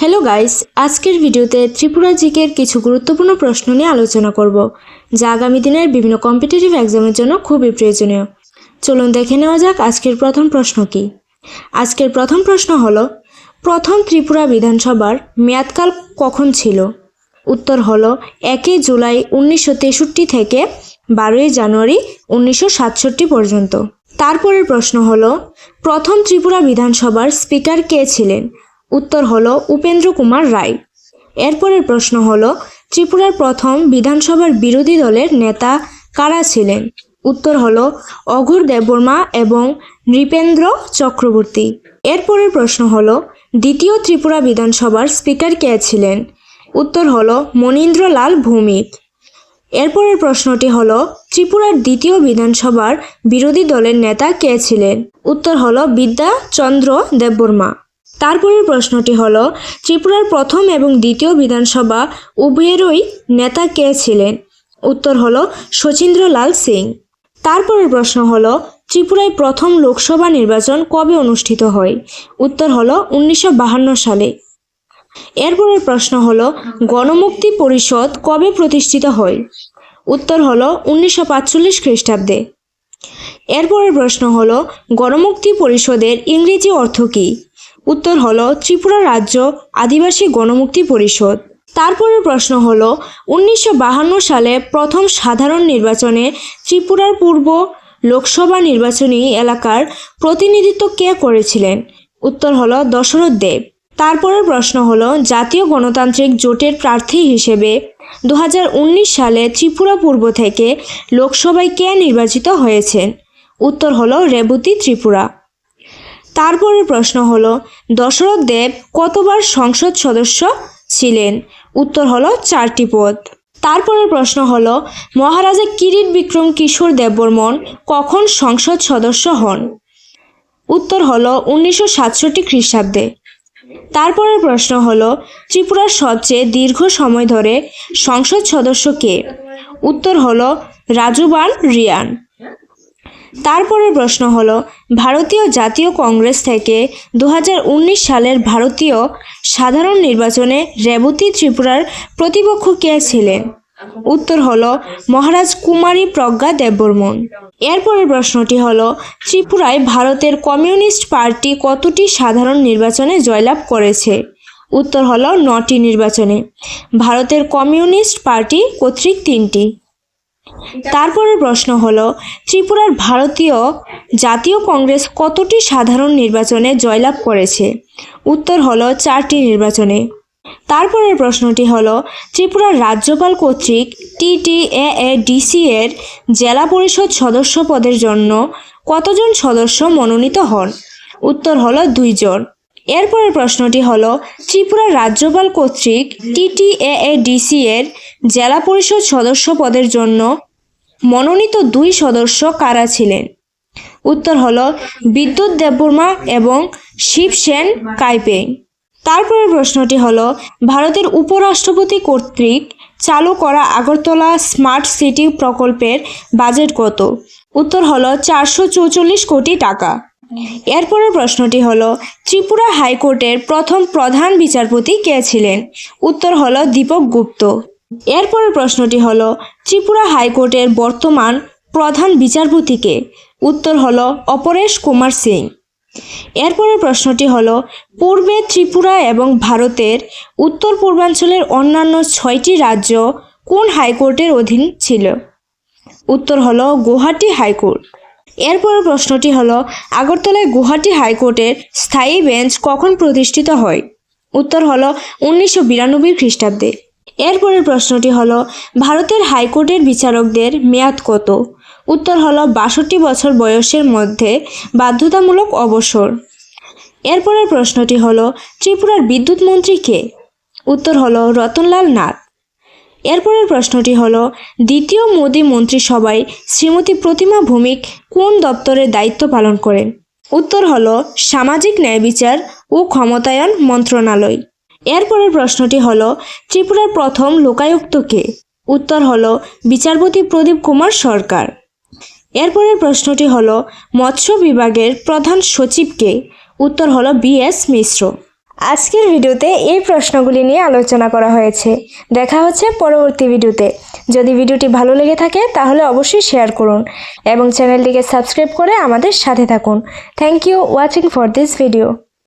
Hello guys, আজকের ভিডিওতে ত্রিপুরা জিকের কিছু গুরুত্বপূর্ণ প্রশ্ন নিয়ে আলোচনা করব, যা আগামী দিনের বিভিন্ন কম্পিটিটিভ এক্সামের জন্য খুবই প্রয়োজনীয়। চলুন দেখে নেওয়া যাক আজকের প্রথম প্রশ্ন কি। আজকের প্রথম প্রশ্ন হলো, প্রথম ত্রিপুরা বিধানসভার মেয়াদকাল কখন ছিল? উত্তর হলো 1 জুলাই 1963 থেকে 12 জানুয়ারি 1967 পর্যন্ত। তারপরের প্রশ্ন হলো, প্রথম ত্রিপুরা বিধানসভার স্পিকার কে ছিলেন? উত্তর হলো উপেন্দ্র কুমার রায়। এরপরের প্রশ্ন হলো, ত্রিপুরার প্রথম বিধানসভার বিরোধী দলের নেতা কারা ছিলেন? উত্তর হলো অঘোর দেববর্মা এবং নৃপেন্দ্র চক্রবর্তী। এরপরের প্রশ্ন হলো, দ্বিতীয় ত্রিপুরা বিধানসভার স্পিকার কে ছিলেন? উত্তর হলো মনীন্দ্রলাল ভৌমিক। এরপরের প্রশ্নটি হলো, ত্রিপুরার দ্বিতীয় বিধানসভার বিরোধী দলের নেতা কে ছিলেন? উত্তর হলো বিদ্যাচন্দ্র দেববর্মা। তারপরের প্রশ্নটি হলো, ত্রিপুরার প্রথম এবং দ্বিতীয় বিধানসভা উভয়েরই নেতা কে ছিলেন? উত্তর হলো শচীন্দ্রলাল সিং। তারপরের প্রশ্ন হলো, ত্রিপুরায় প্রথম লোকসভা নির্বাচন কবে অনুষ্ঠিত হয়? উত্তর হলো 1952 সালে। এরপরের প্রশ্ন হলো, গণমুক্তি পরিষদ কবে প্রতিষ্ঠিত হয়? উত্তর হলো 1945 খ্রিস্টাব্দে। এরপরের প্রশ্ন হলো, গণমুক্তি পরিষদের ইংরেজি অর্থ কী? উত্তর হলো ত্রিপুরা রাজ্য আদিবাসী গণমুক্তি পরিষদ। তারপরের প্রশ্ন হলো, 1952 সালে প্রথম সাধারণ নির্বাচনে ত্রিপুরার পূর্ব লোকসভা নির্বাচনী এলাকার প্রতিনিধিত্ব কে করেছিলেন? উত্তর হলো দশরথ দেব। তারপরের প্রশ্ন হলো, জাতীয় গণতান্ত্রিক জোটের প্রার্থী হিসেবে 2019 সালে ত্রিপুরা পূর্ব থেকে লোকসভায় কে নির্বাচিত হয়েছেন? উত্তর হলো রেবতী ত্রিপুরা। তারপরের প্রশ্ন হলো, দশরথ দেব কতবার সংসদ সদস্য ছিলেন? উত্তর হলো 4টি পদ। তারপরের প্রশ্ন হলো, মহারাজা কিরিট বিক্রম কিশোর দেববর্মন কখন সংসদ সদস্য হন? উত্তর হলো 1967 খ্রিস্টাব্দে। তারপরের প্রশ্ন হলো, ত্রিপুরার সবচেয়ে দীর্ঘ সময় ধরে সংসদ সদস্য কে? উত্তর হলো রাজুবান রিয়ান। তারপরের প্রশ্ন হলো, ভারতীয় জাতীয় কংগ্রেস থেকে 2019 সালের ভারতীয় সাধারণ নির্বাচনে রেবতী ত্রিপুরার প্রতিপক্ষ কে ছিলেন? উত্তর হলো মহারাজ কুমারী প্রজ্ঞা দেববর্মন। এরপরের প্রশ্নটি হলো, ত্রিপুরায় ভারতের কমিউনিস্ট পার্টি কতটি সাধারণ নির্বাচনে জয়লাভ করেছে? উত্তর হলো 9টি নির্বাচনে। ভারতের কমিউনিস্ট পার্টি কর্তৃক 3টি। তারপরের প্রশ্ন হলো, ত্রিপুরার ভারতীয় জাতীয় কংগ্রেস কতটি সাধারণ নির্বাচনে জয়লাভ করেছে? উত্তর হলো 4টি নির্বাচনে। তারপরের প্রশ্নটি হলো, ত্রিপুরার রাজ্যপাল কর্তৃক TTAADC এর জেলা পরিষদ সদস্য পদের জন্য কতজন সদস্য মনোনীত হন? উত্তর হলো 2 জন। এরপরের প্রশ্নটি হলো, ত্রিপুরার রাজ্যপাল কর্তৃক TTAADC এর জেলা পরিষদ সদস্য পদের জন্য মনোনীত 2 সদস্য কারা ছিলেন? উত্তর হলো বিদ্যুৎ দেববর্মা এবং শিবসেন কাইপে। তারপরের প্রশ্নটি হলো, ভারতের উপরাষ্ট্রপতি কর্তৃক চালু করা আগরতলা স্মার্ট সিটি প্রকল্পের বাজেট কত? উত্তর হলো 444 কোটি টাকা। এরপরের প্রশ্নটি হলো, ত্রিপুরা হাইকোর্টের প্রথম প্রধান বিচারপতি কে ছিলেন? উত্তর হলো দীপক গুপ্ত। এরপরের প্রশ্নটি হলো, ত্রিপুরা হাইকোর্টের বর্তমান প্রধান বিচারপতি কে? উত্তর হলো অপরেশ কুমার সিং। এরপরের প্রশ্নটি হলো, পূর্বে ত্রিপুরা এবং ভারতের উত্তর পূর্বাঞ্চলের অন্যান্য 6টি রাজ্য কোন হাইকোর্টের অধীন ছিল? উত্তর হলো গুয়াহাটি হাইকোর্ট। এরপরের প্রশ্নটি হলো, আগরতলায় গুয়াহাটি হাইকোর্টের স্থায়ী বেঞ্চ কখন প্রতিষ্ঠিত হয়? উত্তর হলো 1992 খ্রিস্টাব্দে। এরপরের প্রশ্নটি হলো, ভারতের হাইকোর্টের বিচারকদের মেয়াদ কত? উত্তর হলো 62 বছর বয়সের মধ্যে বাধ্যতামূলক অবসর। এরপরের প্রশ্নটি হলো, ত্রিপুরার বিদ্যুৎ মন্ত্রী কে? উত্তর হলো রতনলাল নাথ। এরপরের প্রশ্নটি হলো, দ্বিতীয় মোদী মন্ত্রিসভায় শ্রীমতী প্রতিমা ভৌমিক কোন দপ্তরের দায়িত্ব পালন করেন? উত্তর হলো সামাজিক ন্যায় বিচার ও ক্ষমতায়ন মন্ত্রণালয়। এরপরের প্রশ্নটি হলো, ত্রিপুরার প্রথম লোকায়ুক্ত কে? উত্তর হলো বিচারপতি প্রদীপ কুমার সরকার। এরপরের প্রশ্নটি হলো, মৎস্য বিভাগের প্রধান সচিব কে? উত্তর হলো BS মিশ্র। আজকের ভিডিওতে এই প্রশ্নগুলি নিয়ে আলোচনা করা হয়েছে। দেখা হচ্ছে পরবর্তী ভিডিওতে। যদি ভিডিওটি ভালো লেগে থাকে তাহলে অবশ্যই শেয়ার করুন এবং চ্যানেলটিকে সাবস্ক্রাইব করে আমাদের সাথে থাকুন। Thank you watching for this video.